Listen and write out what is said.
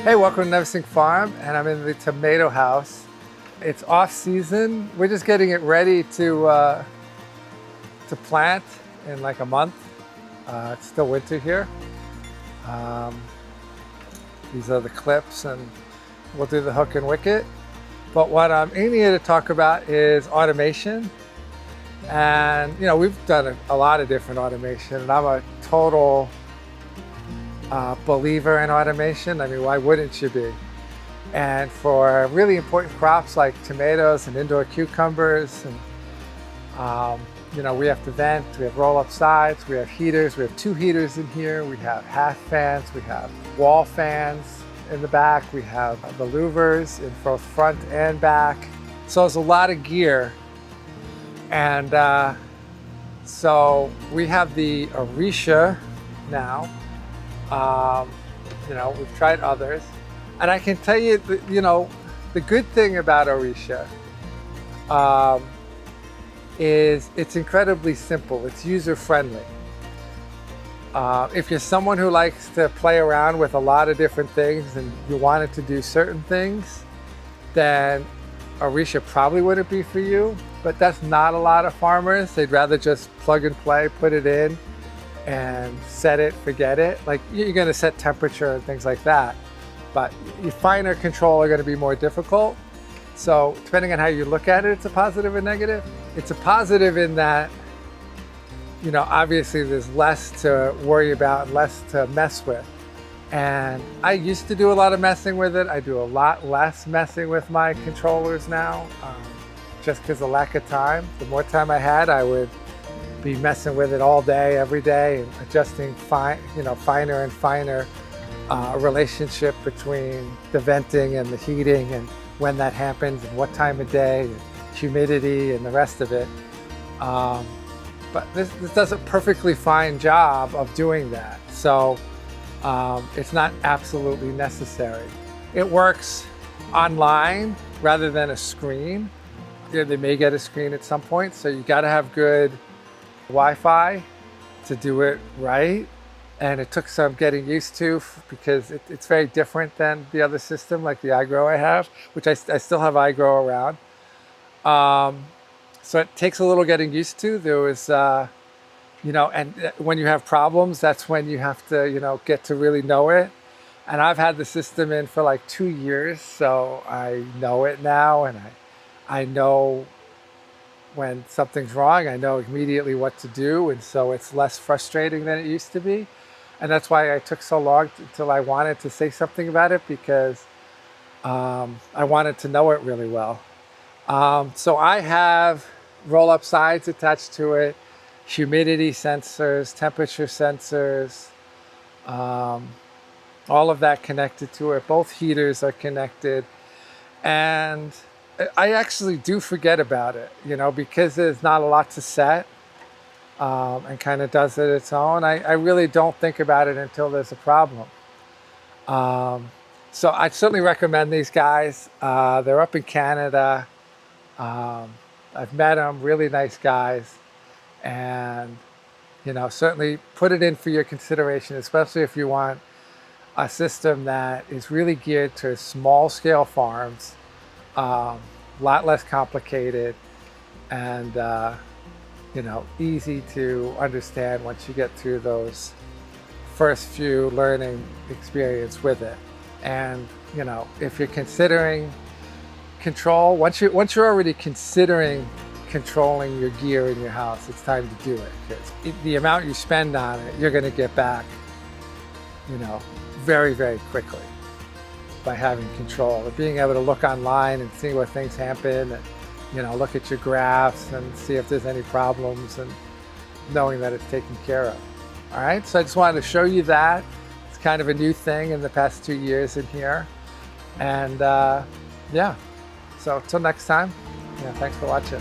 Hey, welcome to Neversink Farm, and I'm in the tomato house. It's off season. We're just getting it ready to plant in like a month. It's still winter here. These are the clips, and we'll do the hook and wicket. But what I'm aiming here to talk about is automation. And you know, we've done a lot of different automation, and I'm a total believer in automation. I mean, why wouldn't you be? And for really important crops like tomatoes and indoor cucumbers, and you know, we have to vent, we have roll-up sides, we have heaters, we have 2 heaters in here, we have half fans, we have wall fans in the back, we have the louvers in both front and back. So there's a lot of gear. And so we have the Orisha now. You know, we've tried others, and I can tell you that, you know, the good thing about Orisha is it's incredibly simple. It's user-friendly. If you're someone who likes to play around with a lot of different things and you wanted to do certain things, then Orisha probably wouldn't be for you, but that's not a lot of farmers. They'd rather just plug and play, put it in, and set it, forget it. Like, you're going to set temperature and things like that, but your finer control are going to be more difficult. So depending on how you look at it, it's a positive or negative. It's a positive in that, you know, obviously there's less to worry about, less to mess with. And I used to do a lot of messing with it. I do a lot less messing with my controllers now, just because of lack of time. The more time I had, I would be messing with it all day, every day, and adjusting finer and finer relationship between the venting and the heating, and when that happens, and what time of day, and humidity, and the rest of it. But this does a perfectly fine job of doing that. So it's not absolutely necessary. It works online rather than a screen. You know, they may get a screen at some point, so you got to have good Wi-Fi to do it right, and it took some getting used to because it's very different than the other system, like the iGrow I have, which I still have iGrow around. So it takes a little getting used to. There was, you know, and when you have problems, that's when you have to, you know, get to really know it. And I've had the system in for like 2 years, so I know it now, and I know when something's wrong, I know immediately what to do, and so it's less frustrating than it used to be. And that's why I took so long until I wanted to say something about it, because I wanted to know it really well. So I have roll-up sides attached to it, humidity sensors, temperature sensors, all of that connected to it. Both heaters are connected, and I actually do forget about it, you know, because there's not a lot to set, and kind of does it its own. I really don't think about it until there's a problem. So I certainly recommend these guys. They're up in Canada. I've met them, really nice guys, and you know, certainly put it in for your consideration, especially if you want a system that is really geared to small scale farms. A lot less complicated, and you know, easy to understand once you get through those first few learning experience with it. And you know, if you're considering control, once you're already considering controlling your gear in your house, it's time to do it, because the amount you spend on it, you're going to get back, you know, very, very quickly by having control, or being able to look online and see where things happen, and you know, look at your graphs and see if there's any problems, and knowing that it's taken care of. All right, so I just wanted to show you that. It's kind of a new thing in the past 2 years in here, and yeah. So till next time, yeah, thanks for watching.